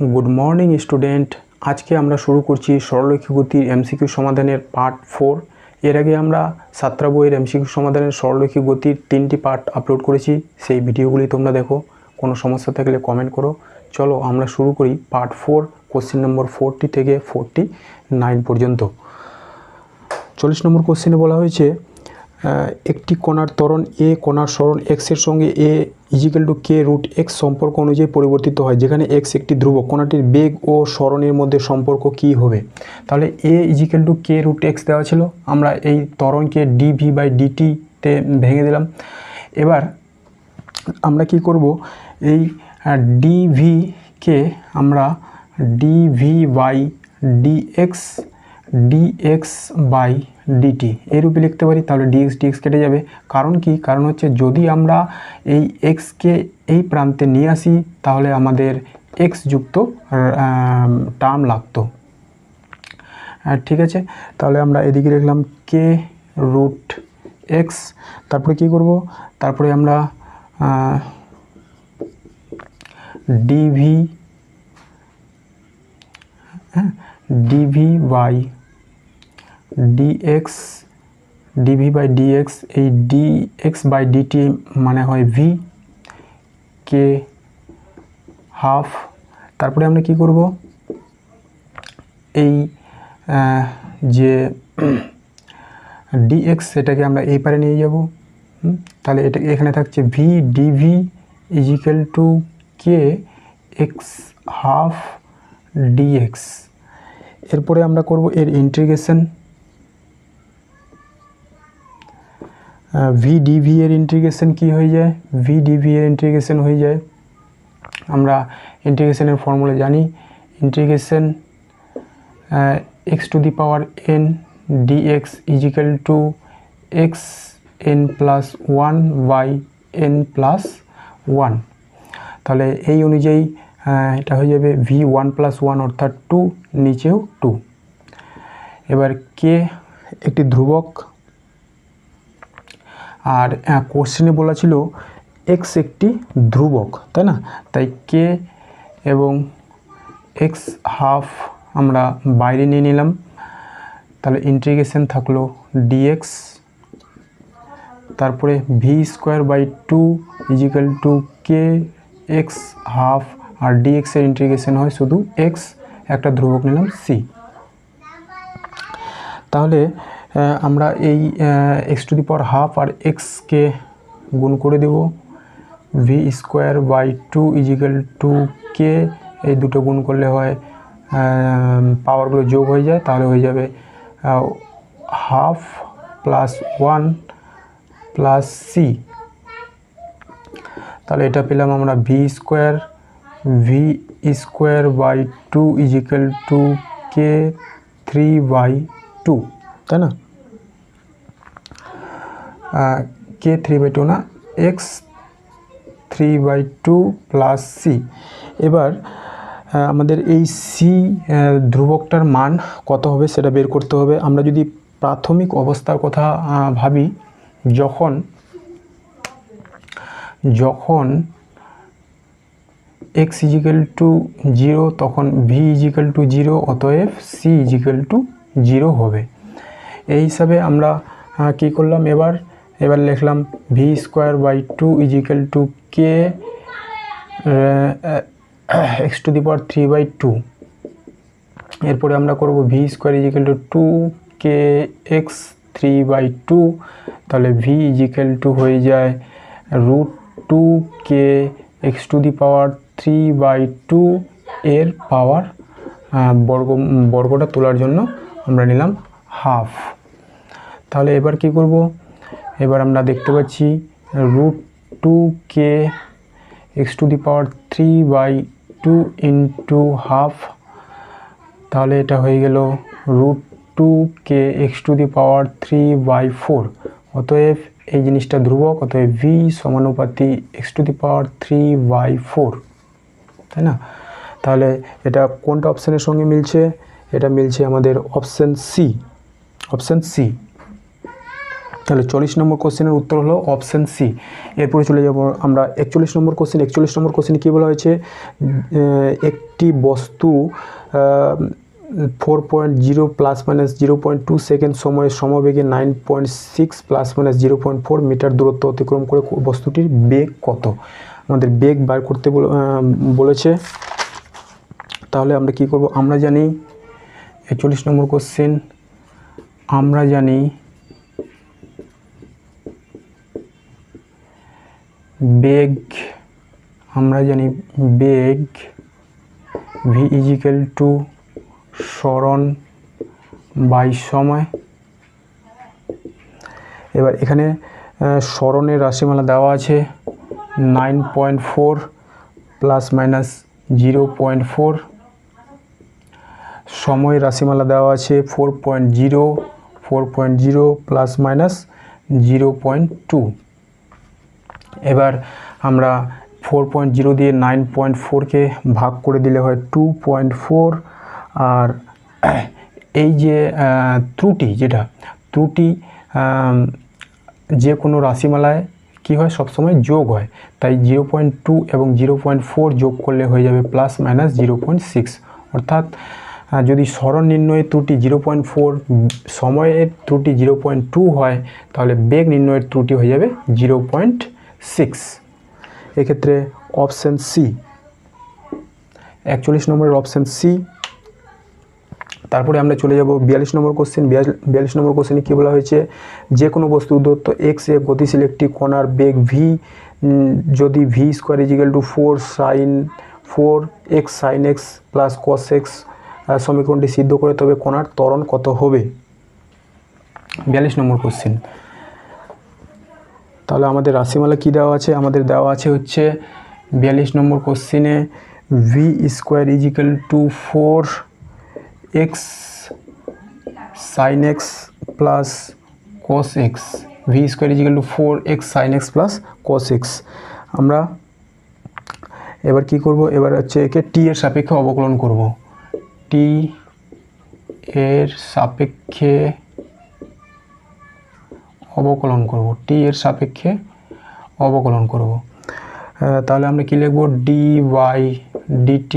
Good morning student. आज के আমরা শুরু করছি সরলরৈখিক গতির এমসিকিউ সমাধানের পার্ট 4। এর আগে আমরা 7টা বইয়ের এমসিকিউ সমাধানের সরলরৈখিক গতির 3টি পার্ট আপলোড করেছি, সেই ভিডিওগুলি তোমরা দেখো। কোনো সমস্যা থাকলে কমেন্ট করো। চলো আমরা শুরু করি পার্ট 4, কোশ্চেন নম্বর 40 থেকে 49 পর্যন্ত। 40 নম্বর কোশ্চেনে বলা হয়েছে একটি কণার ত্বরণ এ কণার সরণ x এর সঙ্গে a = k√x সম্পর্ক অনুযায়ী পরিবর্তিত হয়, যেখানে x একটি ধ্রুবক। কণাটির বেগ ও সরণের মধ্যে সম্পর্ক কি হবে? তাহলে a = k√x দেওয়া ছিল, আমরা এই ত্বরণকে dv/dt তে ভেঙে দিলাম। এবার আমরা কি করব, এই dv কে আমরা dv/dx/dt এই রূপে লিখতে পারি। তাহলে dx কেটে যাবে। কারণ কি? কারণ হচ্ছে যদি আমরা এই x কে এই প্রান্তে নিয়ে আসি তাহলে আমাদের x যুক্ত টার্ম লাগতো। ঠিক আছে, তাহলে আমরা এদিকে লিখলাম k√x। তারপরে কি করব, তারপরে আমরা dv/dx এই dx/dt মানে হয় v k হাফ। তারপরে আমরা কি করব, এই যে dx সেটাকে আমরা এই পারে নিয়ে যাব। তাহলে এটা এখানে থাকছে v dv = k x half dx। এরপরে আমরা করব এর ইন্টিগ্রেশন। v dv এর ইন্টিগ্রেশন কি হয়ে যায়? v dv এর ইন্টিগ্রেশন হয়ে যায়, আমরা ইন্টিগ্রেশনের ফর্মুলা জানি, ইন্টিগ্রেশন x⁴ dx = xn+1/n+1। তাহলে এই অনুযায়ী এটা হয়ে যাবে v1+1 অর্থাৎ 2, নিচেও 2। এবার k একটি ধ্রুবক, আর কোশ্চেনে বলা ছিল x একটি ধ্রুবক, তাই না? তাই k এবং x হাফ আমরা বাইরে নিয়ে নিলাম। তাহলে ইন্টিগ্রেশন থাকলো dx, তারপরে v²/2 = k x হাফ, আর dx এর ইন্টিগ্রেশন হয় শুধু x, একটা ধ্রুবক নিলাম c। তাহলে আমরা এই x⁴ আর x কে গুণ করে দেব, v²/2 = k, এই দুটো গুণ করলে হয় পাওয়ারগুলো যোগ হয়ে যায়, তাহলে হয়ে যাবে হাফ +1 + c। তাহলে এটা পেলাম আমরা v²/2 = k3/2, তাই না? k3/2 না, x3/2 + c। এবার আমাদের এই c ধ্রুবকটার মান কত হবে সেটা বের করতে হবে। আমরা যদি প্রাথমিক অবস্থার কথা ভাবি, যখন x = 0 তখন v = 0, অতএব c = 0 হবে। এই হিসাবে আমরা কি করলাম, এবার লিখলাম v²/2 = k x⁴/2। এরপরে আমরা করব v² = 2 k x3/2। তাহলে v = হয়ে যায় √2k x⁴/3/2 এর পাওয়ার বর্গটা তোলার জন্য আমরা নিলাম হাফ। তাহলে এবার কি করব, এবার আমরা দেখতে পাচ্ছি √2k x⁴/3/2 × হাফ। তাহলে এটা হয়ে গেল √2k x⁴/3/4। অতএব এই জিনিসটা ধ্রুবক, অতএব v সমানুপাতিক x⁴/3/4, তাই না? তাহলে এটা কোনটা অপশানের সঙ্গে মিলছে? এটা মিলছে আমাদের অপশান সি। তাহলে 40 নম্বর কোশ্চেনের উত্তর হলো অপশান সি। এরপরে চলে যাব আমরা 41 নম্বর কোশ্চেন। 41 নম্বর কোশ্চেনে কী বলা হয়েছে, একটি বস্তু 4.0 প্লাস মাইনাস 0.2 সেকেন্ড সময়ের সমবেগে 9.6 প্লাস মাইনাস 0.4 মিটার দূরত্ব অতিক্রম করে বস্তুটির বেগ কত। আমাদের বেগ বার করতে বলেছে। তাহলে আমরা কি করব, আমরা জানি 41 নম্বর কোশ্চেন, আমরা জানি বেগ, ভি ইজিক্যাল টু সরণ বাই সময়। এবার এখানে সরণের রাশিমালা দেওয়া আছে 9.4 প্লাস মাইনাস 0.4, সময়ের রাশিমালা দেওয়া আছে 4.0 প্লাস মাইনাস 0.2। এবার আমরা 4.0 দিয়ে 9.4কে ভাগ করে দিলে হয় 2.4। আর এই যে ত্রুটি, যে কোনো রাশিমালায় কি হয়, সবসময় যোগ হয়, তাই 0.2 এবং 0.4 যোগ করলে হয়ে যাবে প্লাস মাইনাস 0.6। অর্থাৎ যদি সরণ নির্ণয়ের ত্রুটি 0.4, সময়ের ত্রুটি 0.2 হয়, তাহলে বেগ নির্ণয়ের ত্রুটি হয়ে যাবে 0.6। এক্ষেত্রে অপশান সি, 41 নম্বরের অপশান সি। তারপরে আমরা চলে যাব 42 নম্বর কোশ্চেন। 42 নম্বর কোশ্চেনে কী বলা হয়েছে, যে কোনো বস্তু দূরত্ব x এ গতিশীল একটি কণার বেগ v যদি v square is equal to 4x sin x plus cos x সমীকরণটি সিদ্ধ করে, তবে কণার ত্বরণ কত হবে। 42 নম্বর কোশ্চেন। তাহলে আমাদের রাশিমালা কি দেওয়া আছে, আমাদের দেওয়া আছে হচ্ছে 42 নম্বর কোশ্চেনে v square is equal to 4x sin x plus cos x, v square is equal to 4x sin x plus cos x। আমরা এবার কি করব, এবার হচ্ছে একে t এর সাপেক্ষে অবকলন করব, t এর সাপেক্ষে অবকলন করব, তাহলে আমরা কি লিখব, dy dt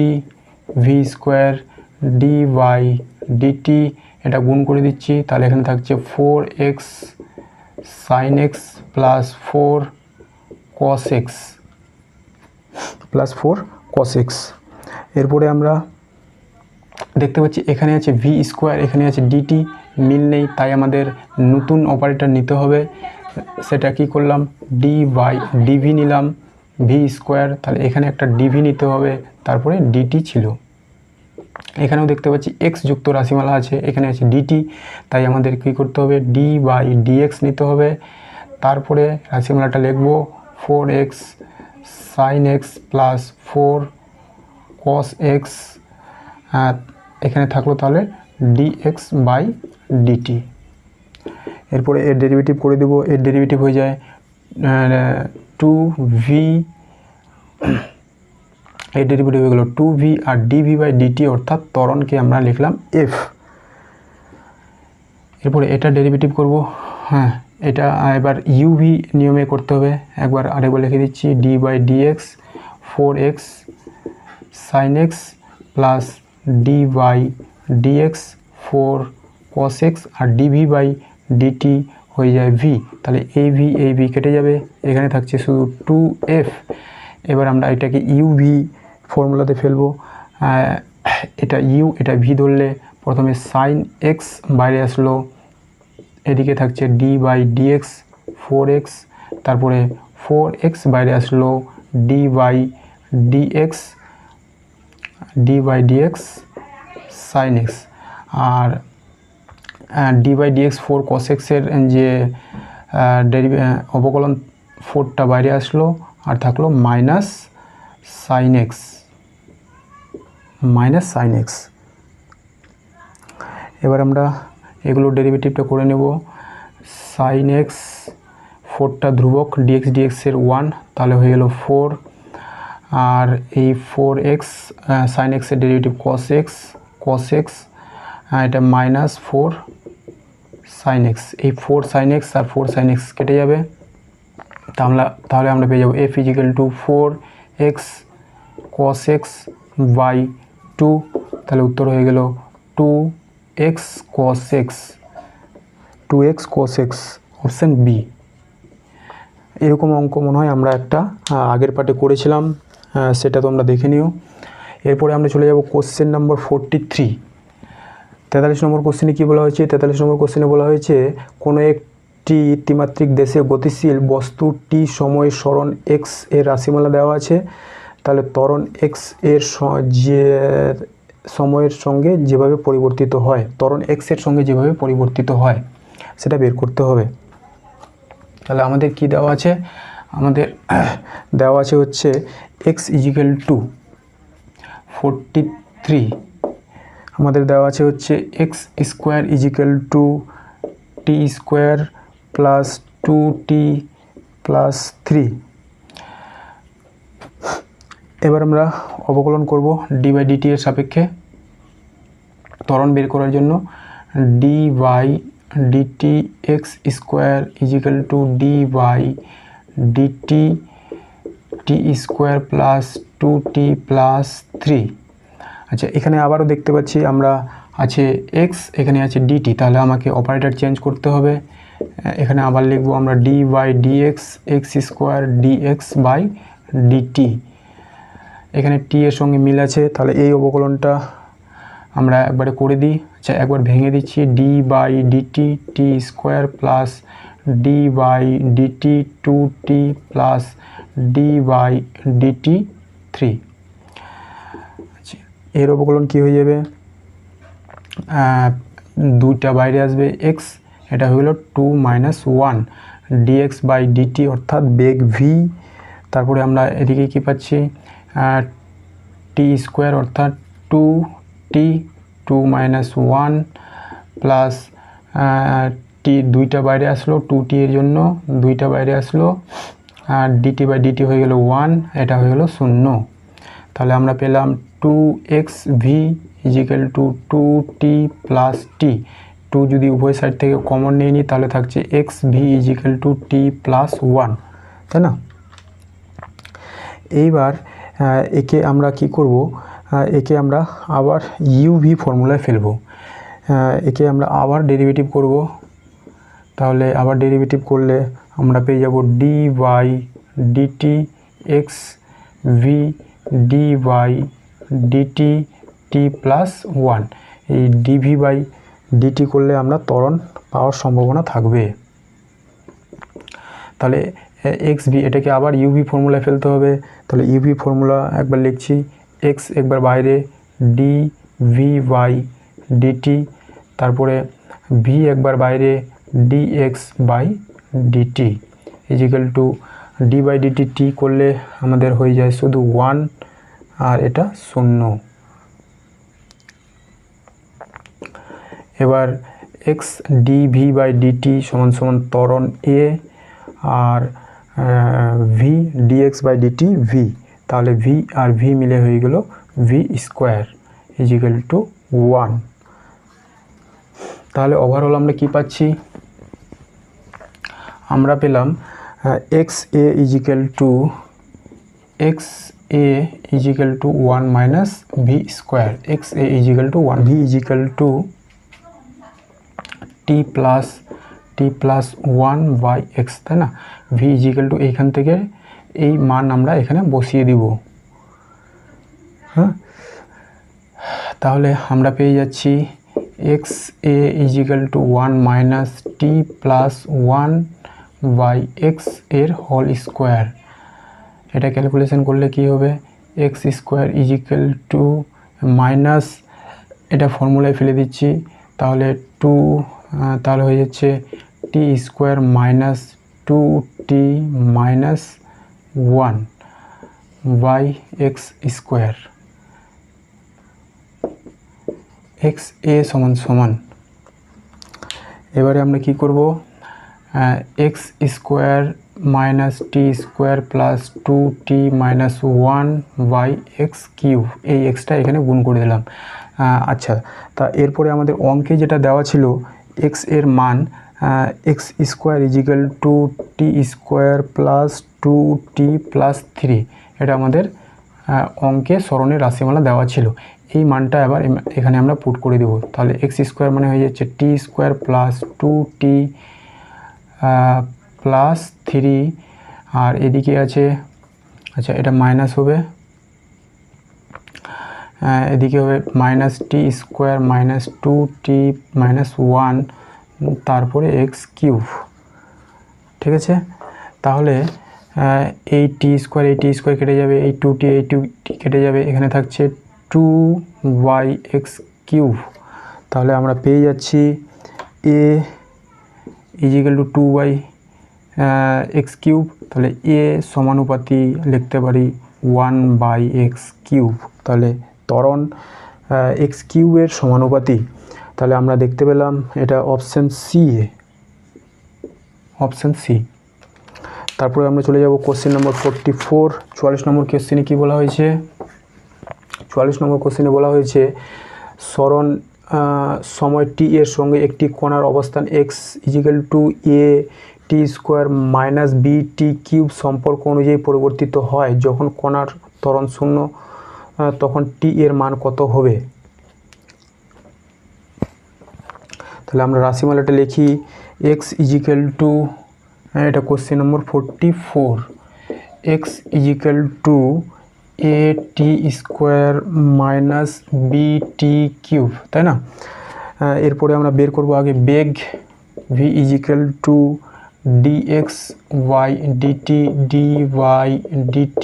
v square dy dt, এটা গুণ করে দিচ্ছি, তাহলে এখানে থাকছে 4x sin x plus 4 cos x। এরপরে আমরা দেখতে পাচ্ছি এখানে আছে v স্কোয়ার, এখানে আছে dt, মিল নেই, তাই আমাদের নতুন অপারেটর নিতে হবে। সেটা কি করলাম, dv নিলাম v স্কোয়ার, তাহলে এখানে একটা dv নিতে হবে, তারপরে dt ছিল। এখানেও দেখতে পাচ্ছি x যুক্ত রাশিমালা আছে, এখানে আছে dt, তাই আমাদের কি করতে হবে, d/dx নিতে হবে। তারপরে রাশিমালাটা লিখব 4x sin x plus 4 cos x, এখানে থাকলো তাহলে dx/dt। এরপরে এর ডেরিভেটিভ করে দেব, এর ডেরিভেটিভ হয়ে যায় 2v, এর ডেরিভেটিভ হয়ে গেল 2v আর dv/dt, অর্থাৎ ত্বরণকে আমরা লিখলাম f। এরপরে এটা ডেরিভেটিভ করব, এটা এবার uv নিয়মে করতে হবে, আরেকবার লিখে দিচ্ছি, d/dx 4x sin x plus d/dx 4 cos x আর dv/dt হয়ে যায় v, তাহলে এই v কেটে যাবে, এখানে থাকছে শুধু 2f। এবার আমরা এটাকে uv ফর্মুলাতে ফেলবো, এটা u এটা v ধরলে প্রথমে sin x বাইরে আসলো, এদিকে থাকছে d/dx 4x, তারপরে 4x বাইরে আসলো, d/dx sin x, আর d/dx 4 cos x এর যে অবকলন 4টা বাইরে আসলো, আর থাকলো মাইনাস sin x। এবার আমরা এগুলো ডেরিভেটিভটা করে নেব, sin x 4টা ধ্রুবক, dx এর 1, তাহলে হয়ে গেল 4, আর এই 4x sin x এর ডেরিভেটিভ cos x, এটা মাইনাস 4 সাইন এক্স, এই 4 সাইন এক্স আর 4 সাইন এক্স কেটে যাবে, তাহলে আমরা পেয়ে যাবো f equal to 4x cos x by 2, তাহলে উত্তর হয়ে গেল 2x cos x, 2x cos x, option B. এরকম অঙ্ক মনে হয় আমরা একটা আগের পার্টে করেছিলাম, সেটা তোমরা দেখে নিও। এরপরে আমরা চলে যাব কোশ্চেন নম্বর 43। 43 নম্বর কোশ্চেনে কী বলা হয়েছে? 43 নম্বর কোশ্চেনে বলা হয়েছে কোনো একটি ত্রিমাত্রিক দেশে গতিশীল বস্তু টি সময় সরণ এক্স এর রাশিমালা দেওয়া আছে, তাহলে ত্বরণ এক্স এর যে সময়ের সঙ্গে যেভাবে পরিবর্তিত হয়, ত্বরণ এক্স এর সঙ্গে যেভাবে পরিবর্তিত হয় সেটা বের করতে হবে। তাহলে আমাদের কি দেওয়া আছে? আমাদের দেওয়া আছে হচ্ছে এক্স ইজিক্যাল টু 43, আমাদের দেওয়া আছে হচ্ছে x square is equal to T square plus 2t plus 3। এবার আমরা অবকলন করব ডি বাই ডিটি এর সাপেক্ষে ত্বরণ বের করার জন্য। D by dt x square is equal to d by DT t square plus 2t plus 3। আচ্ছা, এখানে আবারও দেখতে পাচ্ছি আমরা আছে এক্স, এখানে আছে ডিটি, তাহলে আমাকে অপারেটর চেঞ্জ করতে হবে। এখানে আবার লিখবো আমরা d by dx x square dx by dt, এখানে টি এর সঙ্গে মিল আছে, তাহলে এই অবকলনটা আমরা একবারে করে দিই। আচ্ছা, একবার ভেঙে দিচ্ছি, d by DT t square plus d by dt 2t plus d by dt 3। আচ্ছা, এর অবকলন কী হয়ে যাবে? দুইটা বাইরে আসবে এক্স, এটা হয়ে গেল 2 - 1 ডিএক্স বাই ডিটি অর্থাৎ বেগ ভি। তারপরে আমরা এদিকে কি পাচ্ছি? টি স্কোয়ার অর্থাৎ 2t 2 - 1 প্লাস টি দুইটা বাইরে আসলো, 2t এর জন্য দুইটা বাইরে আসলো, আর ডিটি বাই ডিটি হয়ে গেল 1, এটা হয়ে গেল 0। তাহলে আমরা পেলাম 2xv is equal two 2t plus টি। 2 যদি উভয় সাইড থেকে কমন নিয়ে নিই তাহলে থাকছে xv equal to t plus 1, তাই না? এইবার একে আমরা কি করব? একে আমরা আবার ইউভি ফর্মুলায় ফেলবো, একে আমরা আবার ডেরিভেটিভ করব। তাহলে আবার ডেরিভেটিভ করলে আমরা পেয়ে যাব d by dt x v d by DT t plus 1। এই ডিভি বাই ডিটি করলে আমরা ত্বরণ পাওয়ার সম্ভাবনা থাকবে। তাহলে এক্স ভি, এটাকে আবার ইউভি ফর্মুলায় ফেলতে হবে। তাহলে ইউভি ফর্মুলা একবার লিখছি, এক্স একবার বাইরে, ডি ভি বাই ডিটি, তারপরে ভি একবার বাইরে, d x by d t is equal to d by DT t করলে আমাদের হয়ে যায় শুধু 1 আর এটা 0। এবার x d v by d t সমান সমান ত্বরণ এ আর v d x by d t v, তাহলে ভি আর ভি মিলে হয়ে গেল ভি স্কোয়ার ইজিক্যাল টু 1। তাহলে ওভারঅল আমরা কি পাচ্ছি? আমরা পেলাম x a is equal to 1 minus v square, x a is equal to 1, v is equal to t plus 1 by x, তাই না? ভি ইজিক্যাল টু এইখান থেকে এই মান আমরা এখানে বসিয়ে দিব। হ্যাঁ, তাহলে আমরা পেয়ে যাচ্ছি x a is equal to 1 minus t plus 1 by x এর হোল স্কোয়ার। এটা ক্যালকুলেশন করলে কি হবে? X square is equal to minus, এটা ফর্মুলায় ফেলে দিচ্ছি, তাহলে 2, তাহলে হয়ে যাচ্ছে t square minus 2t minus 1 by x square, x a সমান সমান। এবারে আমরা কি করব? X square minus t square plus 2t minus 1 by x cube, এই এক্সটা এখানে গুণ করে দিলাম। আচ্ছা, তা এরপরে আমাদের অঙ্কে যেটা দেওয়া ছিল এক্স এর মান x square is equal to T square plus 2t plus 3, এটা আমাদের অঙ্কে স্মরণের রাশিমালা দেওয়া ছিল। এই মানটা এবার এখানে আমরা পুট করে দেব। তাহলে এক্স স্কোয়ার মানে হয়ে যাচ্ছে t square plus 2t plus 3, আর এদিকে আছে, আচ্ছা এটা মাইনাস হবে, এদিকে হবে minus t square minus 2t minus 1, তারপরে এক্স কিউব। ঠিক আছে, তাহলে এই টি স্কোয়ার কেটে যাবে, এই 2t কেটে যাবে, এখানে থাকছে 2y(x কিউব। তাহলে আমরা পেয়ে যাচ্ছি a equal to 2y(x cube. তাহলে a সমানুপাতি লিখতে পারি 1/x কিউব। তাহলে ত্বরণ x কিউবের সমানুপাতি। তাহলে আমরা দেখতে পেলাম এটা অপশান সি, অপশান সি। তারপরে আমরা চলে যাব কোশ্চেন নম্বর 44। 44 নম্বর কোশ্চেনে কী বলা হয়েছে? 44 নম্বর কোশ্চেনে বলা হয়েছে স্মরণ সময় টি এর সঙ্গে একটি কণার অবস্থান x equal to a t square minus b t cube সম্পর্ক অনুযায়ী পরিবর্তিত হয়। যখন কণার ত্বরণ শূন্য তখন টি এর মান কত হবে? তাহলে আমরা রাশিমালাটা লিখি x ইজিক্যাল টু, এটা কোশ্চেন নম্বর 44, x equal to a t square minus b t cube, তাই না? এরপরে আমরা বের করব আগে বেগ, v equal to dx y dt dy dt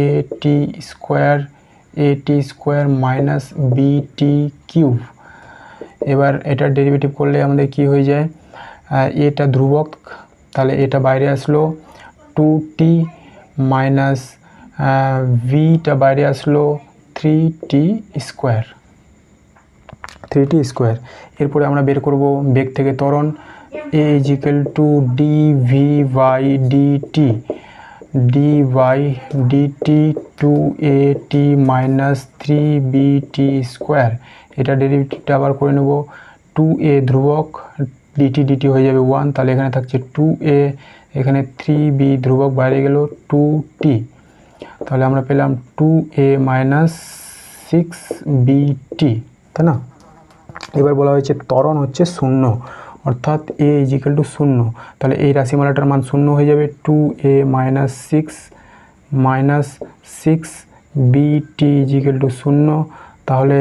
a t square minus b t cube. এবার এটার ডেরিভেটিভ করলে আমাদের কি হয়ে যায়? এটা ধ্রুবক, তাহলে এটা বাইরে আসলো 2t মাইনাস vটা বাইরে আসলো 3t স্কোয়ার। এরপরে আমরা বের করব বেগ থেকে ত্বরণ, a equal to dv/dt dy/dt 2at minus 3bt square. এটা ডেরিভেটিভটা আবার করে নেব, 2a ধ্রুবক dt হয়ে যাবে 1, তাহলে এখানে থাকছে 2a, এখানে 3b ধ্রুবক বাইরে গেল 2t, তাহলে আমরা পেলাম 2a মাইনাস 6bt, তাই না? এবার বলা হয়েছে ত্বরণ হচ্ছে শূন্য, অর্থাৎ a ইজিক্যাল টু 0। তাহলে এই রাশিমালাটার মান 0 হয়ে যাবে, 2a minus 6bt is equal to 0। তাহলে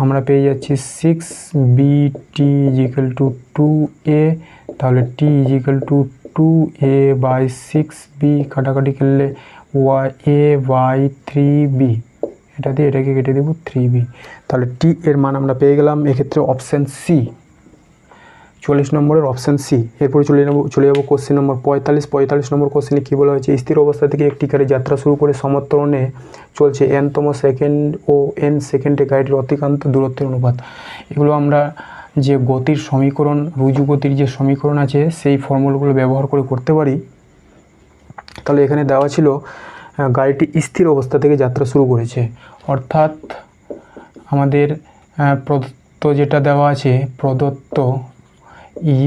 আমরা পেয়ে যাচ্ছি 6bt ইজিক্যাল টু 2a। তাহলে t ইজিক্যাল টু 2a/6b, কাটাকাটি করলে a/3b, এটা দিয়ে এটাকে কেটে দেবো 3b। তাহলে t এর মান আমরা পেয়ে গেলাম, এক্ষেত্রে অপশান সি, 44 নম্বরের অপশান সি। এরপরে চলে যাব কোশ্চেন নম্বর 45। 45 নম্বর কোশ্চেনে কী বলা হয়েছে? স্থির অবস্থা থেকে একটি গাড়ি যাত্রা শুরু করে সমত্বরণে চলছে n-তম সেকেন্ড ও n সেকেন্ডে গাড়িটির অতিক্রান্ত দূরত্বের অনুপাত। এগুলো আমরা যে গতির সমীকরণ, রুজু গতির যে সমীকরণ আছে সেই ফর্মুলাগুলো ব্যবহার করে করতে পারি। তাহলে এখানে দেওয়া ছিল গাড়িটি স্থির অবস্থা থেকে যাত্রা শুরু করেছে, অর্থাৎ আমাদের প্রদত্ত যেটা দেওয়া আছে, প্রদত্ত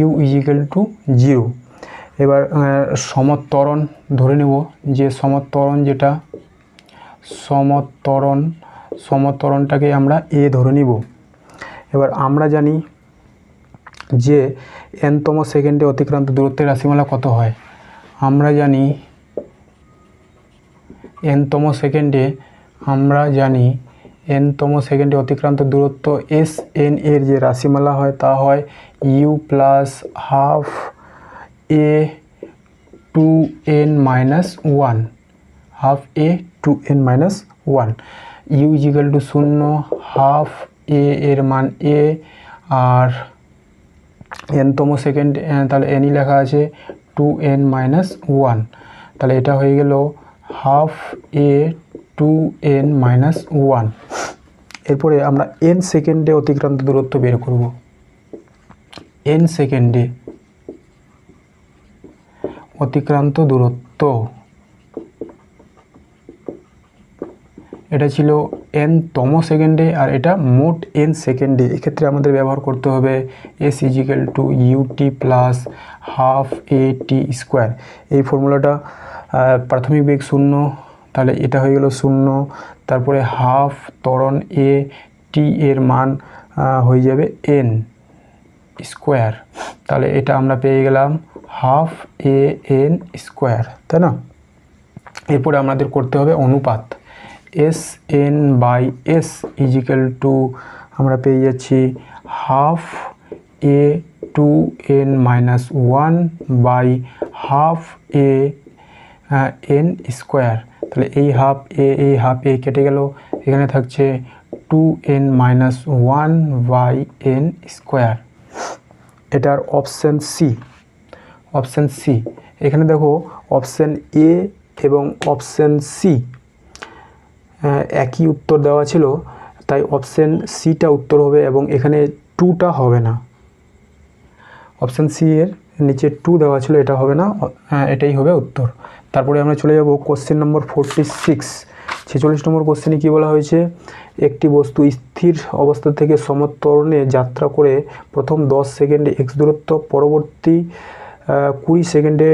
u ইজিক্যাল টু 0। এবার সমত্বরণ ধরে নেব, যে সমত্বরণ যেটা সমত্বরণটাকে আমরা a ধরে নিব। এবার আমরা জানি যে n-তম সেকেন্ডে অতিক্রান্ত দূরত্বের রাশিমালা কত হয়। আমরা জানি n-তম সেকেন্ডে অতিক্রান্ত দূরত্ব sn এর যে রাশিমালা হয় তা হয় u plus half a 2n minus 1, half a 2n minus 1। u equal to 0, half a এর মান a, আর n-তম সেকেন্ড, তাহলে nই লেখা আছে 2n মাইনাস 1, তাহলে এটা হয়ে গেল হাফ a 2n মাইনাস 1। এরপরে আমরা n সেকেন্ডে অতিক্রান্ত দূরত্ব বের করব। n সেকেন্ডে অতিক্রান্ত দূরত্ব, এটা ছিল n-তম সেকেন্ডে আর এটা মোট n সেকেন্ডে। এক্ষেত্রে আমাদের ব্যবহার করতে হবে s = ut plus half a t square. এই ফর্মুলাটা প্রাথমিক বেগ 0, তাহলে এটা হয়ে গেল 0, তারপরে হাফ ত্বরণ a t এর মান হয়ে যাবে n স্কোয়ার, তাহলে এটা আমরা পেয়ে গেলাম হাফ a n স্কোয়ার, তাই না? এরপরে আমাদের করতে হবে অনুপাত s n/s = আমরা পেয়ে যাচ্ছি half a 2n-1 by half a n square. তাহলে এই হাফ a কেটে গেল, এখানে থাকছে 2n-1 বাই n স্কোয়ার। এটার অপশান সি। এখানে দেখো অপশান এ এবং অপশান সি একই উত্তর দেওয়া ছিল, তাই অপশান সিটা উত্তর হবে এবং এখানে 2টা হবে না। অপশান সি এর নিচে 2 দেওয়া ছিল, এটা হবে না, এটাই হবে উত্তর। তারপরে আমরা চলে যাব কোশ্চেন নম্বর 46 নম্বর কোশ্চেনে কী বলা হয়েছে, একটি বস্তু স্থির অবস্থা থেকে সমত্বরণে যাত্রা করে প্রথম 10 সেকেন্ডে x দূরত্ব, পরবর্তী 20 সেকেন্ডে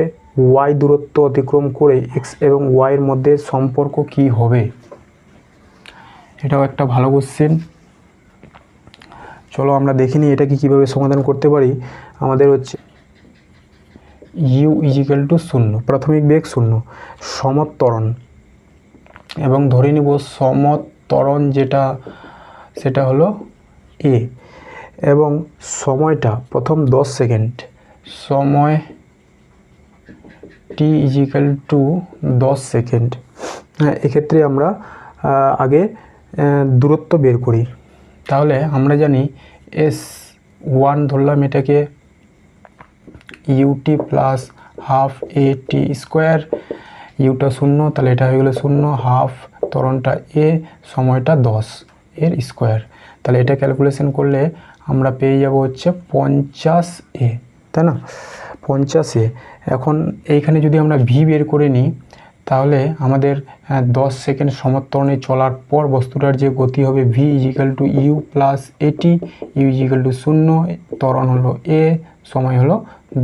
y দূরত্ব অতিক্রম করে x এবং y এর মধ্যে সম্পর্ক কি হবে? এটাও একটা ভালো কোশ্চেন। চলো আমরা দেখিনি এটাকে কীভাবে সমাধান করতে পারি। আমাদের হচ্ছে u = 0, প্রাথমিক বেগ 0, সমত্বরণ, এবং ধরে নিব সমত্বরণ যেটা সেটা হলো a, এবং সময়টা প্রথম 10 সেকেন্ড, সময় t = 10 সেকেন্ড। এক্ষেত্রে আমরা আগে দূরত্ব বের করি। তাহলে আমরা জানি s1 ধরলাম এটাকে ut plus half a t square, ইউটা 0, তাহলে এটা হয়ে গেলো 0, হাফ ত্বরণটা a, সময়টা 10 এর স্কোয়ার। তাহলে এটা ক্যালকুলেশন করলে আমরা পেয়ে যাব হচ্ছে 50a, তাই না? 50a। এখন এইখানে যদি আমরা ভি বের করে নিই, তাহলে আমাদের 10 সেকেন্ড সমত্বরণে চলার পর বস্তুটার যে গতি হবে v = u plus at, u = 0, ত্বরণ হলো a, সময় হলো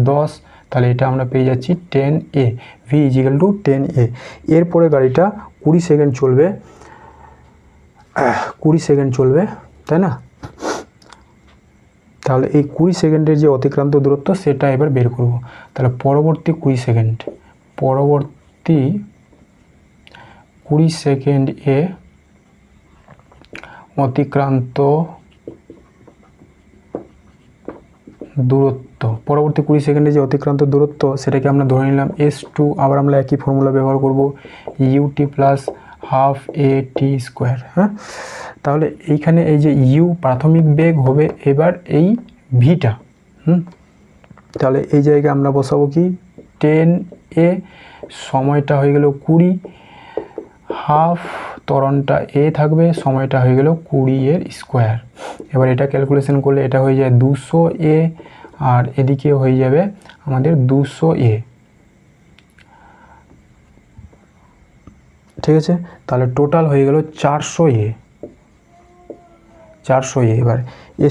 10, তাহলে এটা আমরা পেয়ে যাচ্ছি 10a, v = 10a। এরপরে গাড়িটা 20 সেকেন্ড চলবে, তাই না? তাহলে এই 20 সেকেন্ডের যে অতিক্রান্ত দূরত্ব সেটা এবার বের করব। তাহলে পরবর্তী 20 সেকেন্ডে অতিক্রান্ত দূরত্ব, পরবর্তী 20 সেকেন্ডে যে অতিক্রান্ত দূরত্ব সেটাকে আমরা ধরে নিলাম s2। আবার আমরা একই ফর্মুলা ব্যবহার করব ut plus half a t square. হ্যাঁ, তাহলে এইখানে এই যে u প্রাথমিক বেগ হবে এবার এই ভিটা, তাহলে এই জায়গায় আমরা বসাবো কি 10a, সময়টা হয়ে গেল 20, হাফ ত্বরণটা a থাকবে, সময়টা হয়ে গেল 20 এর স্কোয়ার। এবার এটা ক্যালকুলেশন করলে এটা হয়ে যায় 200a, আর এদিকে হয়ে যাবে আমাদের 200a, ঠিক আছে? তাহলে টোটাল হয়ে গেল 400a। এবার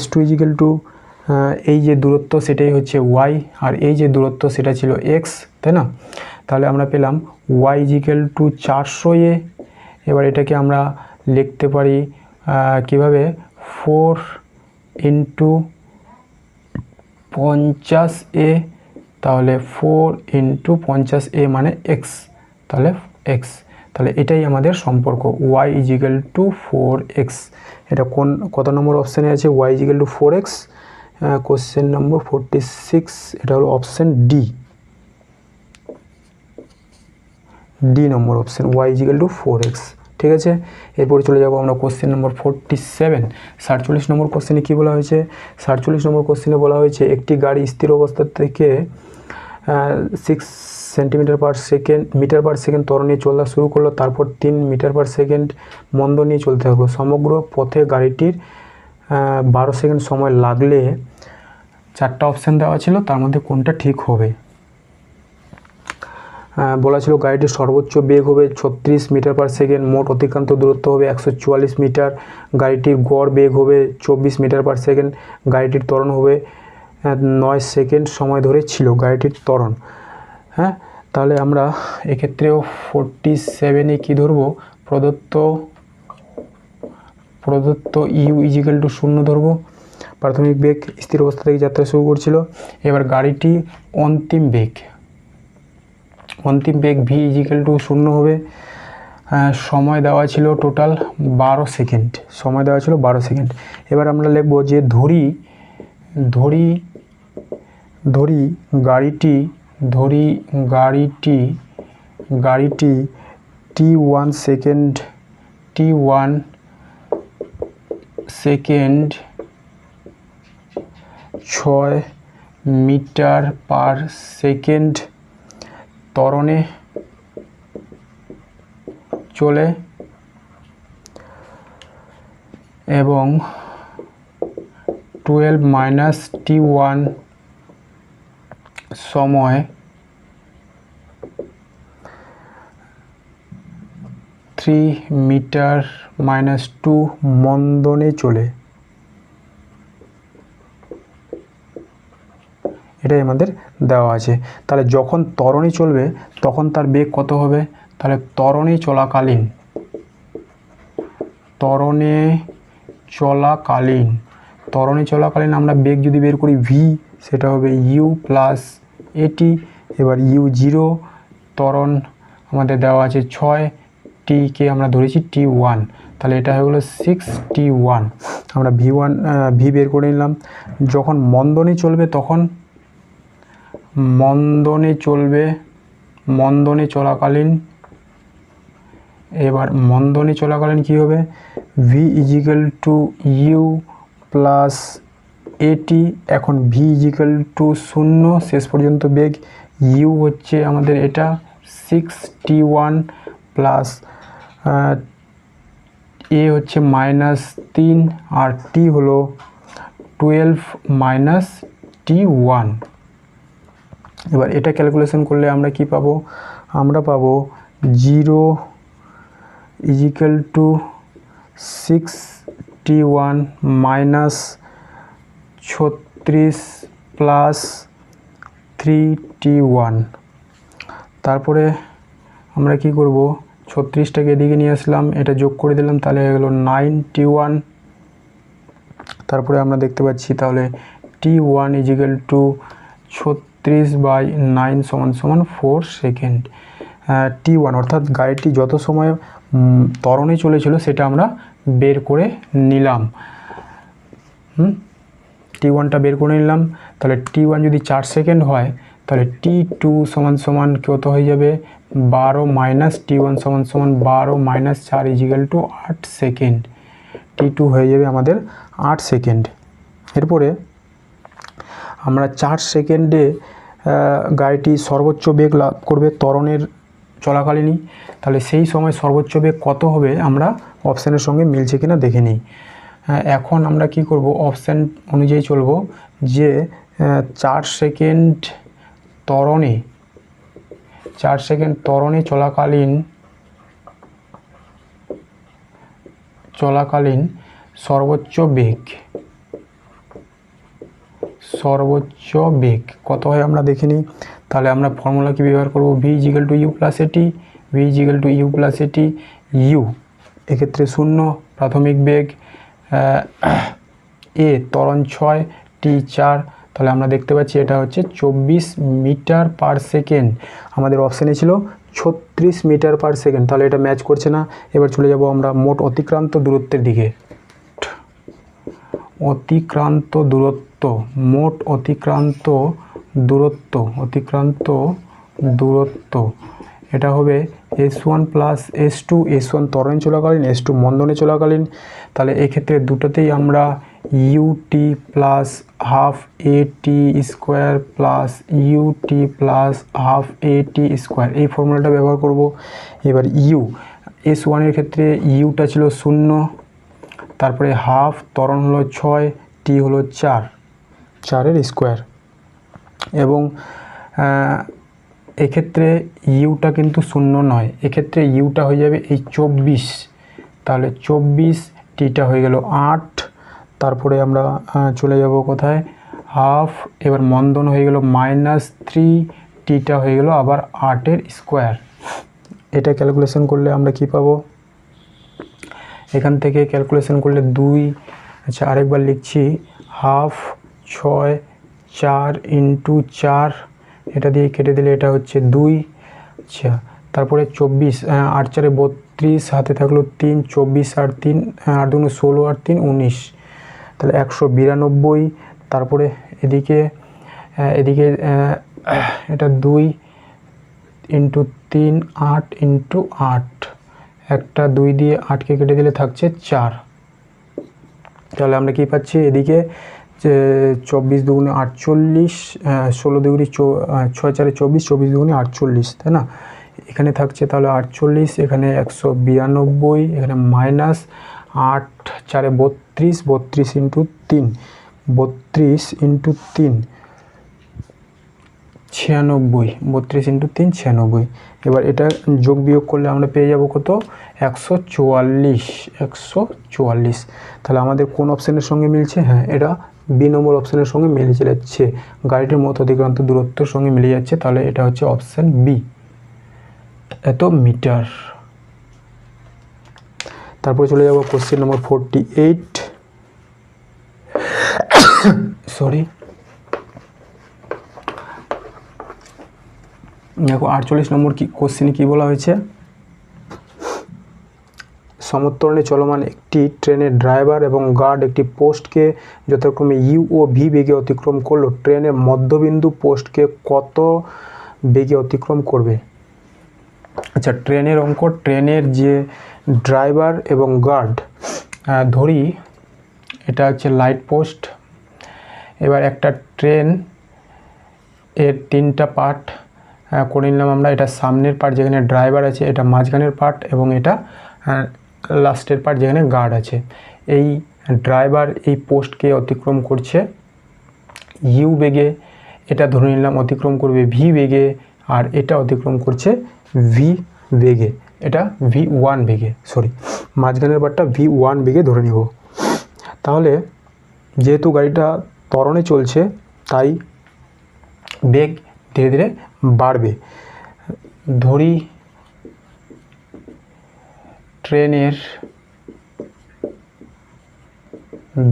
s2 = এই যে দূরত্ব সেটাই হচ্ছে y, আর এই যে দূরত্ব সেটা ছিল x, তাই না? তাহলে আমরা পেলাম y = 400a। এবার এটাকে আমরা লিখতে পারি কিভাবে, 4 × 50a, তাহলে 4 × 50a মানে x, তাহলে x, তাহলে এটাই আমাদের সম্পর্ক y = 4x। এটা কত নম্বর অপশানে আছে? y = 4x, কোশ্চেন নম্বর 46, এটা হলো অপশান ডি নম্বর অপশান, y = 4x, ঠিক আছে? এরপরে চলে যাব আমরা কোশ্চেন নম্বর 47 নম্বর কোশ্চেনে কী বলা হয়েছে? 47 নম্বর কোশ্চেনে বলা হয়েছে একটি গাড়ি স্থির অবস্থা থেকে 6 মিটার/সেকেন্ড ত্বরণ নিয়ে চলা শুরু করলো, তারপর 3 মিটার/সেকেন্ড মন্দ নিয়ে চলতে থাকলো। সমগ্র পথে গাড়িটির 12 সেকেন্ড সময় লাগলে 4টা অপশান দেওয়া ছিল, তার মধ্যে কোনটা ঠিক হবে? বলা ছিল গাড়িটির সর্বোচ্চ বেগ হবে 36 মিটার পার সেকেন্ড, মোট অতিক্রান্ত দূরত্ব হবে 144 মিটার, গাড়িটির গড় বেগ হবে 24 মিটার পার সেকেন্ড, গাড়িটির ত্বরণ হবে 9 সেকেন্ড সময় ধরে ছিল গাড়িটির ত্বরণ। হ্যাঁ, তাহলে আমরা এক্ষেত্রেও 47-এ কী ধরবো, প্রদত্ত ইউ ইজিক্যাল টু 0 ধরবো। প্রাথমিক বেগ স্থির অবস্থা থেকে যাত্রা শুরু করছিল। এবার গাড়িটি অন্তিম বেগ ভি ইজিক্যাল টু 0 হবে। সময় দেওয়া ছিল টোটাল 12 সেকেন্ড, এবার আমরা লিখব যে ধরি গাড়িটি t1 second 6 metre per second ত্বরণে চলে এবং 12 - t1 সময় 3 মিটার - 2 মন্দনে চলে। এটাই আমাদের দেওয়া আছে। তাহলে যখন ত্বরণে চলবে তখন তার বেগ কত হবে, তাহলে ত্বরণে চলাকালীন আমরা বেগ যদি বের করি ভি, সেটা হবে ইউ প্লাস এটি। এবার u0 ত্বরণ আমাদের দেওয়া আছে 6, টিকে আমরা ধরেছি t1, তাহলে এটা হয়ে গেলো 6t1। আমরা ভি বের করে নিলাম। যখন মন্দনে চলবে তখন মন্দনে চলাকালীন কী হবে, v is equal to u plus at. এখন ভি ইজিক্যাল টু 0, শেষ পর্যন্ত বেগ ইউ হচ্ছে আমাদের এটা 6t1 প্লাস এ হচ্ছে -3 আর টি হলো 12 - t1। এবার এটা ক্যালকুলেশন করলে আমরা কি পাবো, আমরা পাবো 0 is equal two 6t1 - 36 plus 3t1। তারপরে আমরা কি করব, 36টাকে এদিকে নিয়ে আসলাম, এটা যোগ করে দিলাম, তাহলে হয়ে গেল 9t1। তারপরে আমরা দেখতে পাচ্ছি তাহলে t1 equal two 36/9 = 4 second. t1 অর্থাৎ গাড়িটি যত সময় ত্বরণে চলেছিল সেটা আমরা বের করে নিলাম। t1টা বের করে নিলাম। তাহলে t1 যদি 4 সেকেন্ড হয় তাহলে t2 = কত হয়ে যাবে, 12 - t1 = 12 - 4 is equal two 8 second. t2 হয়ে যাবে আমাদের 8 সেকেন্ড। এরপরে আমরা 4 সেকেন্ডে গাড়িটি সর্বোচ্চ বেগ লাভ করবে ত্বরণের চলাকালীনই। তাহলে সেই সময় সর্বোচ্চ বেগ কত হবে আমরা অপশানের সঙ্গে মিলছে কিনা দেখে নিই। এখন আমরা কি করব, অপশান অনুযায়ী চলব যে 4 সেকেন্ড ত্বরণে চলাকালীন সর্বোচ্চ বেগ কত হয় আমরা দেখে নিই। তাহলে আমরা ফর্মুলা কি ব্যবহার করব, v is equal to u plus at. U এক্ষেত্রে 0 প্রাথমিক বেগ, এ ত্বরণ 6, টি 4, তাহলে আমরা দেখতে পাচ্ছি এটা হচ্ছে 24 মিটার পার সেকেন্ড। আমাদের অপশানে ছিল 36 মিটার পার সেকেন্ড, তাহলে এটা ম্যাচ করছে না। এবার চলে যাব আমরা মোট অতিক্রান্ত দূরত্বের দিকে। মোট অতিক্রান্ত দূরত্ব এটা হবে S1 প্লাস S2, S1 ত্বরণে চলাকালীন, S2 মন্দনে চলাকালীন। তাহলে এক্ষেত্রে দুটোতেই আমরা ut plus half at square plus UT plus half at square এই ফর্মুলাটা ব্যবহার করব। এবার S1-এর ক্ষেত্রে ইউটা ছিল 0, তারপরে হাফ, ত্বরণ হলো 6, টি হলো 4, 4-এর স্কোয়ার, এবং এক্ষেত্রে ইউটা কিন্তু শূন্য নয়, এক্ষেত্রে ইউটা হয়ে যাবে এই 24, তাহলে 24, টিটা হয়ে গেল 8, তারপরে আমরা চলে যাব কোথায়, হাফ, এবার মন্দন হয়ে গেল -3, টিটা হয়ে গেল আবার 8-এর স্কোয়ার। এটা ক্যালকুলেশন করলে আমরা কি পাবো, এখান থেকে ক্যালকুলেশন করলে 2, আচ্ছা আরেকবার লিখছি, হাফ 6, 4 × 4, এটা দিয়ে কেটে দিলে এটা হচ্ছে 2, আচ্ছা তারপরে 24, 8 × 4 = 32, হাতে থাকলো 3, 24 আর 3, 8 × 2 = 16 আর 3 = 19, তাহলে 192, তারপরে এদিকে এটা 2 × 3, 8 × 8, একটা 2 দিয়ে 8কে কেটে দিলে থাকছে 4, তাহলে আমরা কি পাচ্ছি, এদিকে 24 × 2 = 48, 16 × 2 = 6, 4 = 24, 24 × 2 = 48, তাই না, এখানে থাকছে তাহলে 48, এখানে 192, এখানে -8, 4 × 32, 32 × 3, 32 × 3 96, 32 × 3 96, এবার এটা যোগ বিয়োগ করলে আমরা পেয়ে যাব কত, 144, তাহলে আমাদের কোন অপশানের সঙ্গে মিলছে, হ্যাঁ এটা বি নম্বর অপশানের সঙ্গে মিলে যাচ্ছে, গাড়িটির মত অতিক্রান্ত দূরত্বের সঙ্গে মিলে যাচ্ছে, তাহলে এটা হচ্ছে অপশান বি, এত মিটার। তারপরে চলে যাব কোশ্চেন নম্বর 48, সরি দেখো 48 নম্বর কোশ্চেনে কি বলা হয়েছে, সমুত্তরণে চলমান একটি ট্রেনের ড্রাইভার এবং গার্ড একটি পোস্টকে যথাক্রমে ইউ ও ভি বেগে অতিক্রম করলো, ট্রেনের মধ্যবিন্দু পোস্টকে কত বেগে অতিক্রম করবে। আচ্ছা ট্রেনের অঙ্ক, ট্রেনের যে ড্রাইভার এবং গার্ড, ধরি এটা হচ্ছে লাইট পোস্ট, এবার একটা ট্রেন এর 3টা পার্ট করে নিলাম আমরা, এটা সামনের পার্ট যেখানে ড্রাইভার আছে, এটা মাঝখানের পার্ট এবং এটা লাস্টের পার্ট যেখানে গার্ড আছে। এই ড্রাইভার এই পোস্টকে অতিক্রম করছে ইউ বেগে, এটা ধরে নিলাম অতিক্রম করবে ভি বেগে, আর এটা অতিক্রম করছে ভি বেগে, এটা V1 বেগে, সরি মাঝখানের পার্টটা V1 বেগে ধরে নিব। তাহলে যেহেতু গাড়িটা ত্বরণে চলছে তাই বেগ ধীরে ধীরে বাড়বে। ধরি ট্রেনের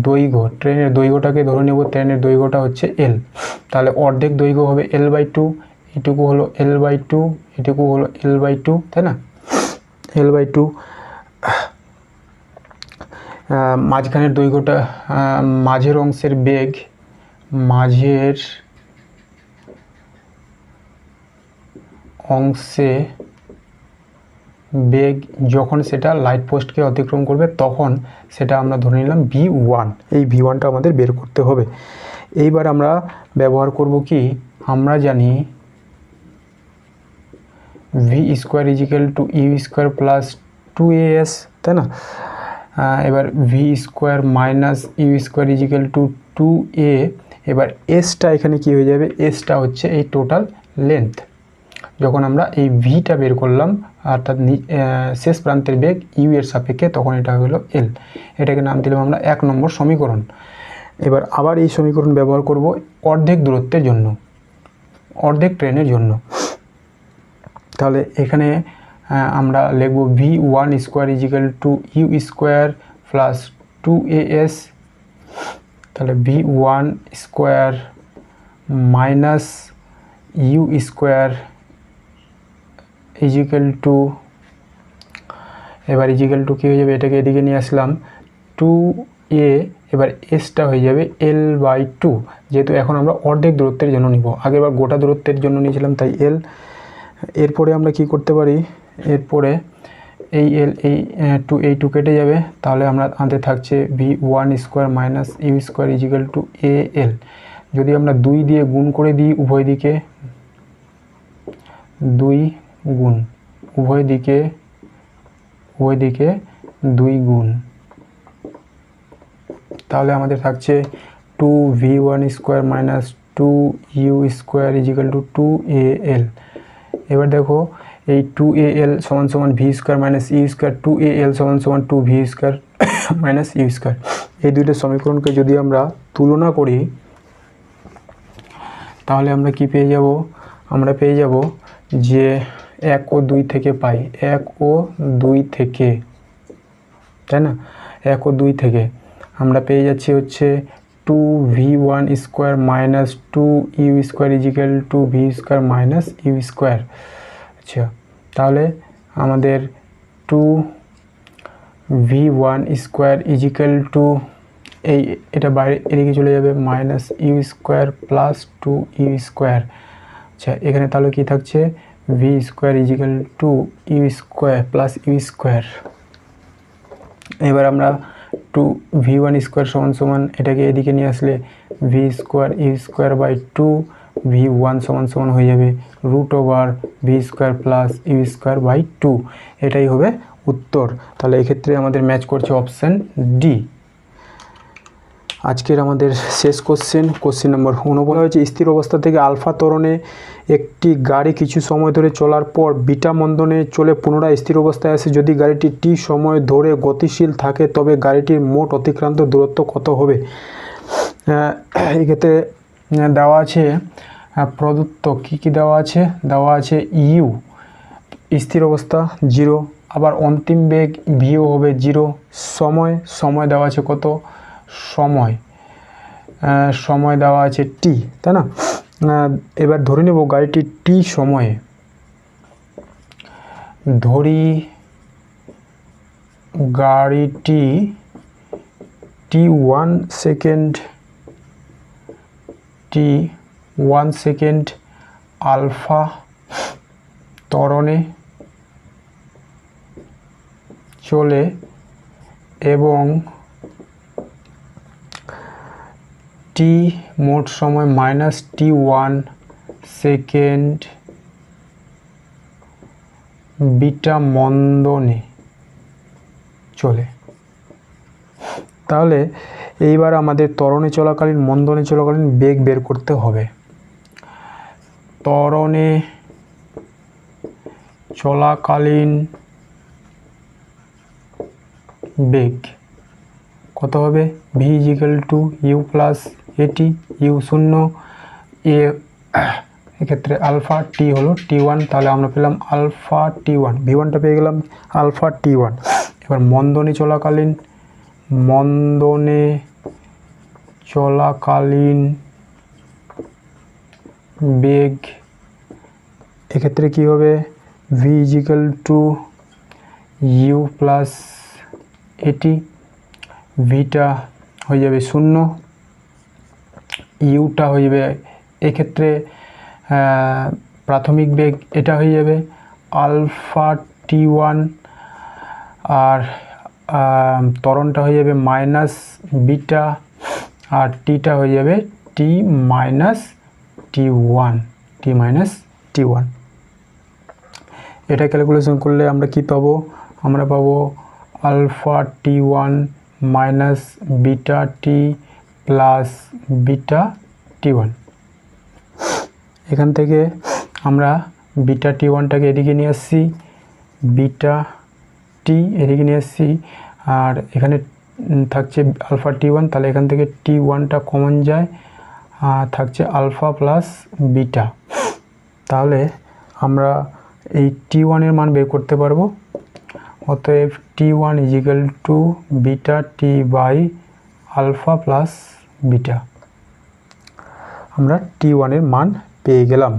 দৈর্ঘ্য, ট্রেনের দৈর্ঘ্যটাকে ধরে নেব, ট্রেনের দৈর্ঘ্যটা হচ্ছে L, তাহলে অর্ধেক দৈর্ঘ্য হবে L/2, এটুকু হলো L/2, এটুকু হলো L/2, তাই না, L/2। মাঝখানের দৈর্ঘ্যটা, মাঝের অংশের বেগ, মাঝের অংশে বেগ যখন সেটা লাইট পোস্টকে অতিক্রম করবে তখন সেটা আমরা ধরে নিলাম V1, এই V1টা আমাদের বের করতে হবে। এইবার আমরা ব্যবহার করব কি, আমরা জানি V² = U² + 2AS, তাই না, এবার V² - U² = 2A, এবার এসটা এখানে কি হয়ে যাবে, এসটা হচ্ছে এই টোটাল লেন্থ, যখন আমরা এই ভিটা বের করলাম অর্থাৎ শেষ প্রান্তের বেগ ইউ এর সাপেক্ষে, তখন এটা হলো এল, এটাকে নাম দিলাম আমরা 1 নম্বর সমীকরণ। এবার আবার এই সমীকরণ ব্যবহার করব অর্ধেক দূরত্বের জন্য, অর্ধেক ট্রেনের জন্য, তাহলে এখানে আমরা লিখব V1² = U² + 2AS, তাহলে V1² - U² এবার ইজিক্যাল টু কী হয়ে যাবে, এটাকে এদিকে নিয়ে আসলাম 2A, এবার এসটা হয়ে যাবে L/2, যেহেতু এখন আমরা অর্ধেক দূরত্বের জন্য নিব, আগেরবার গোটা দূরত্বের জন্য নিয়েছিলাম তাই L। এরপরে আমরা কি করতে পারি, এরপরে এই L এই 2 কেটে যাবে, তাহলে আমাদের থাকছে V1² - U² = AL, যদি আমরা 2 দিয়ে গুণ করে দিই উভয় দিকে, 2 গুণ উভয় দিকে 2 গুণ, তাহলে আমাদের থাকছে 2V1² - 2U² = 2AL, এবার দেখো এই 2al সমান সমান v square minus u square, 2al সমান সমান 2v square minus u square. এই দুইটা সমীকরণকে যদি আমরা তুলনা করি তাহলে আমরা কি পেয়ে যাব? আমরা পেয়ে যাব যে 1 ও 2 থেকে পাই, 1 ও 2 থেকে, তাই না? 1 ও 2 থেকে আমরা পেয়ে যাচ্ছি হচ্ছে 2v1 square minus 2u square is equal to v square minus u square. আচ্ছা, তাহলে আমাদের 2v1 স্কোয়ার ইজিক্যাল টু এটা বাইরে এদিকে চলে যাবে minus u square plus 2u square. আচ্ছা, এখানে তাহলে কি থাকছে? V square is equal to u square plus u square. এবার আমরা 2v1 স্কোয়ার সমান সমান এটাকে এদিকে নিয়ে আসলে v square u square by 2v1 সমান সমান হয়ে যাবে root over v square plus u square by 2। এটাই হবে উত্তর। তাহলে এক্ষেত্রে আমাদের ম্যাচ করছে অপশান ডি। আজকের আমাদের শেষ কোশ্চেন নম্বর 19 হয়েছে স্থির অবস্থা থেকে আলফা ত্বরণে একটি গাড়ি কিছু সময় ধরে চলার পর বিটা মন্দনে চলে পুনরায় স্থির অবস্থায় আসে। যদি গাড়িটি টি সময় ধরে গতিশীল থাকে তবে গাড়িটির মোট অতিক্রান্ত দূরত্ব কত হবে? এক্ষেত্রে দেওয়া আছে প্রদত্ত কি দেওয়া আছে? দেওয়া আছে ইউ স্থির অবস্থা 0, আবার অন্তিম বেগ ভিও হবে 0, সময় দেওয়া আছে কত? সময় দেওয়া আছে টি, তাই না? এবার ধরে নেব গাড়িটি টি সময়ে, ধরি গাড়িটি t1 সেকেন্ড আলফা ত্বরণে চলে এবং টি মোট সময় মাইনাস t1 সেকেন্ড বিটা মন্দনে চলে। তাহলে এইবার আমাদের ত্বরণে চলাকালীন মন্দনে চলাকালীন বেগ বের করতে হবে। ত্বরণে চলাকালীন বেগ কত হবে? V is equal to u plus at, u 0, এ এক্ষেত্রে আলফা, টি হলো t1, তাহলে আমরা পেলাম আলফা t1, v1টা পেয়ে গেলাম আলফা t1। এবার মন্দনে চলাকালীন বেগ এক্ষেত্রে কি হবে? V is equal to u plus at, ভিটা হয়ে যাবে 0, ইউটা হয়ে যাবে এক্ষেত্রে প্রাথমিক বেগ এটা হয়ে যাবে আলফা t1, আর ত্বরণটা হয়ে যাবে মাইনাস বিটা, আর টিটা হয়ে যাবে টি মাইনাস t1। এটা ক্যালকুলেশন করলে আমরা কি পাবো? আমরা পাবো alpha t1 minus beta t plus beta t1। এখান থেকে আমরা বিটা t1টাকে এদিকে নিয়ে আসছি, বিটা টি এদিকে নিয়ে আসছি, আর এখানে থাকছে আলফা t1, তাহলে এখান থেকে t1টা কমন যায়, থাকছে আলফা প্লাস বিটা। তাহলে আমরা এই t1 এর মান বের করতে পারবো। অতএব t1 equal to beta t by alpha plus beta. আমরা t1 এর মান পেয়ে গেলাম।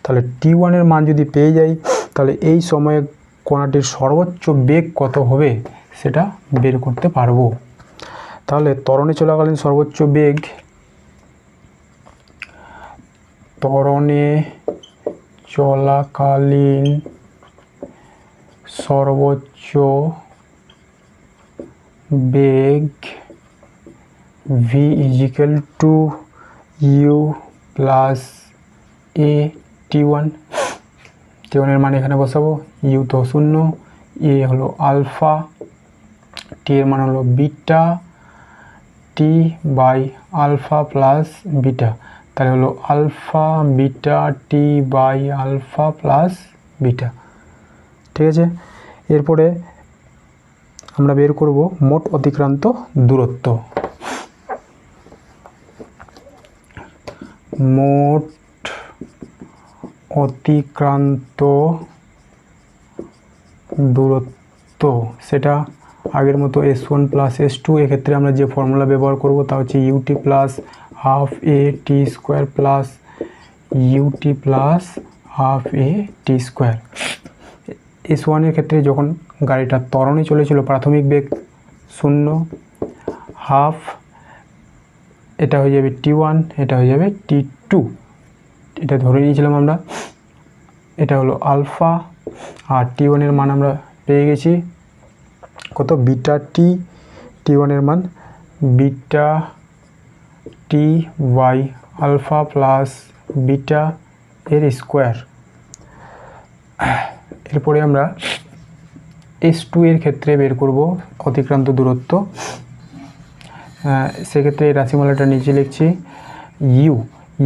তাহলে t1 এর মান যদি পেয়ে যাই তাহলে এই সময়ে কণাটির সর্বোচ্চ বেগ কত হবে সেটা বের করতে পারবো। তাহলে ত্বরণে চলাকালীন সর্বোচ্চ বেগ, ত্বরণে চলাকালীন সর্বোচ্চ বেগ v is equal to u plus a t1। t1 এর মান এখানে বসাবো, ইউ তো 0, এ হলো আলফা, টি এর মান হলো beta t by alpha plus beta, তাহলে হলো alpha beta t by alpha plus beta. ঠিক আছে, এরপরে আমরা বের করব মোট অতিক্রান্ত দূরত্ব। মোট অতিক্রান্ত দূরত্ব সেটা আগের মতো S1 প্লাস S2, এক্ষেত্রে আমরা যে ফর্মুলা ব্যবহার করব তা হচ্ছে u t plus half a t square plus UT plus half a t square. S1 এর ক্ষেত্রে যখন গাড়িটা ত্বরণে চলেছিল, প্রাথমিক বেগ 0, হাফ এটা হয়ে যাবে T1, এটা হয়ে যাবে T2, এটা ধরে নিয়েছিলাম আমরা। এটা হলো আলফা, আর T1 এর মান আমরা পেয়ে গেছি কত, বিটা টি। T1 এর মান beta t by alpha plus beta এর স্কোয়ার। এরপরে আমরা S2 এর ক্ষেত্রে বের করব অতিক্রান্ত দূরত্ব। সেক্ষেত্রে এই রাশিমালাটা নিচে লিখছি।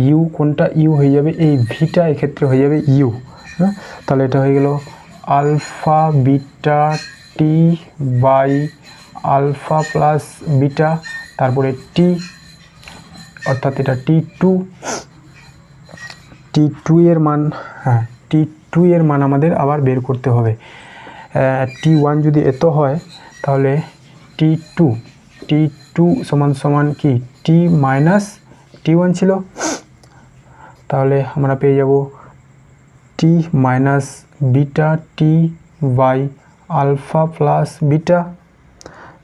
ইউ কোনটা, ইউ হয়ে যাবে এই ভিটা, এক্ষেত্রে হয়ে যাবে ইউ। হ্যাঁ, তাহলে এটা হয়ে গেল alpha beta t by alpha plus beta, তারপরে টি, অর্থাৎ এটা T2 এর মান। হ্যাঁ, T2 এর মান আমাদের আবার বের করতে হবে। T1 যদি এত হয় তাহলে T2 সমান সমান কি, T মাইনাস T1 ছিল, তাহলে আমরা পেয়ে যাব T minus beta t by alpha plus beta,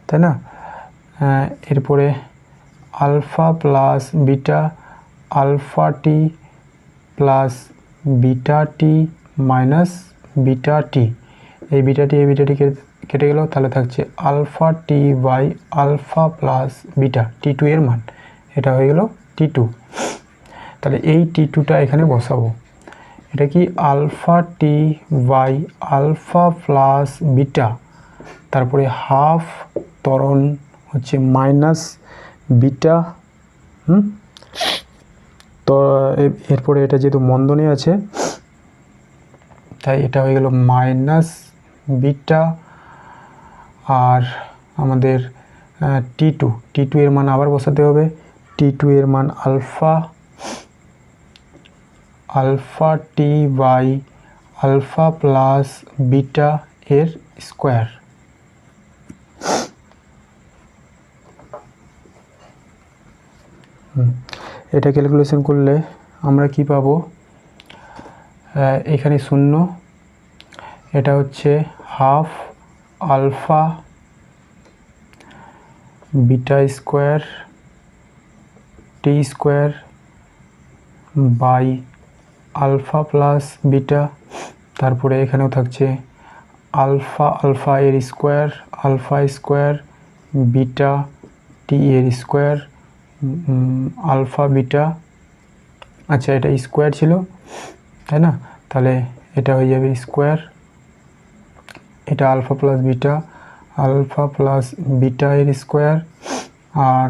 তাই না? এরপরে alpha plus beta, alpha t plus beta t minus beta t, এই বিটাটি কেটে গেল, তাহলে থাকছে alpha t by alpha plus beta, T2 এর মান। এটা হয়ে গেল T2। তাহলে এই T2টা এখানে বসাবো। এটা কি, alpha t by alpha plus beta, তারপরে হাফ ত্বরণ হচ্ছে মাইনাস বিটা। তো এরপরে এটা যেহেতু মন্দনে আছে তাই এটা হয়ে গেল মাইনাস বিটা, আর আমাদের T2 এর মান আবার বসাতে হবে। T2 এর মান alpha t by alpha plus beta এর স্কোয়ার। এটা ক্যালকুলেশন করলে আমরা কি পাবো, এখানে 0, এটা হচ্ছে half alpha beta square t square by alpha plus beta, তারপরে এখানেও থাকছে আলফা এর square, alpha square beta t এর স্কোয়ার, আলফা বিটা। আচ্ছা, এটা স্কোয়ার ছিল তাই না, তাহলে এটা হয়ে যাবে স্কোয়ার, এটা আলফা প্লাস বিটা এর স্কোয়ার, আর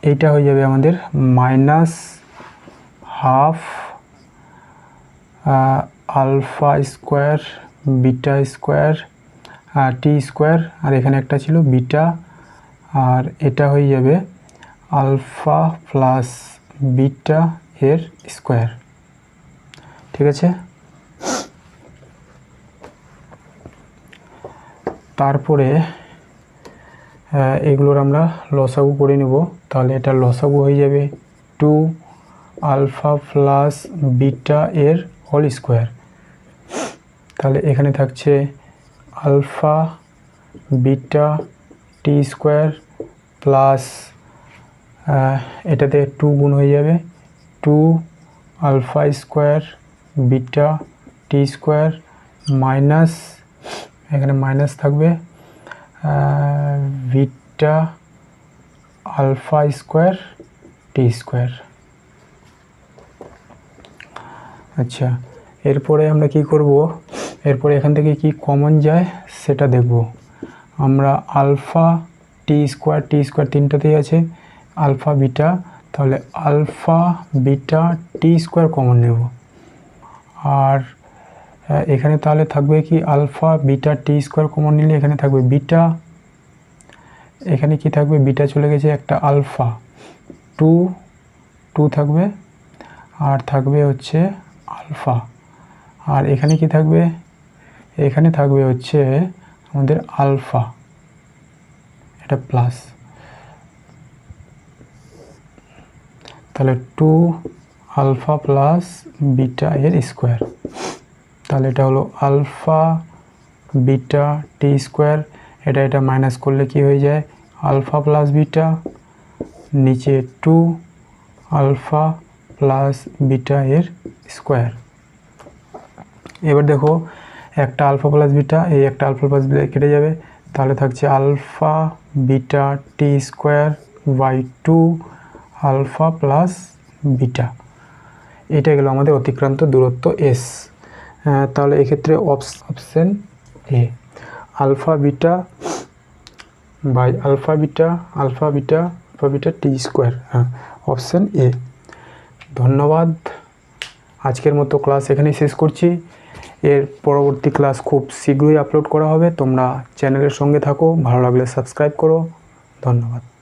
এইটা হয়ে যাবে আমাদের minus half alpha square beta square t square, আর এখানে একটা ছিল বিটা, আর এটা হয়ে যাবে আলফা প্লাস বিটা এর স্কোয়ার। ঠিক আছে, তারপরে এগুলোর আমরা লসাগু করে নেব। তাহলে এটা লসাগু হয়ে যাবে 2 আলফা প্লাস বিটা এর হোল স্কোয়ার। তাহলে এখানে থাকছে alpha beta t square plus এটাতে 2 গুণ হয়ে যাবে 2 alpha square beta t square minus, এখানে মাইনাস থাকবে beta alpha square t square. আচ্ছা, এরপরে আমরা কি করব, এরপরে এখান থেকে কি কমন যায় সেটা দেখব আমরা। আলফা টি স্কোয়ার তিনটাতেই আছে, আলফা বিটা, তাহলে alpha beta t square common নেব, আর এখানে তাহলে থাকবে কি alpha beta t square common নিলে এখানে থাকবে বিটা, এখানে কি থাকবে বিটা চলে গেছে, একটা আলফা টু থাকবে, আর থাকবে হচ্ছে আলফা, আর এখানে কি থাকবে, এখানে থাকবে হচ্ছে আমাদের আলফা, এটা প্লাস, তাহলে 2 আলফা প্লাস বিটা এর স্কোয়ার, তাহলে এটা হলো আলফা বিটা টি স্কোয়ার, এটা মাইনাস করলে কি হয়ে যায় আলফা প্লাস বিটা, নিচে 2 আলফা প্লাস বিটা এর স্কোয়ার। এবার দেখো একটা আলফা প্লাস বিটা, এই একটা আলফা প্লাস বিটা কেটে যাবে, তাহলে থাকছে alpha beta t square by 2 alpha plus beta, এটা গেল আমাদের অতিক্রান্ত দূরত্ব এস। তাহলে এক্ষেত্রে option A alpha beta by alpha beta t square, option A. ধন্যবাদ, আজকের মতো ক্লাস এখানেই শেষ করছি। এর পরবর্তী ক্লাস খুব শীঘ্রই আপলোড করা হবে, তোমরা চ্যানেলের সঙ্গে থাকো, ভালো লাগলে সাবস্ক্রাইব করো। ধন্যবাদ।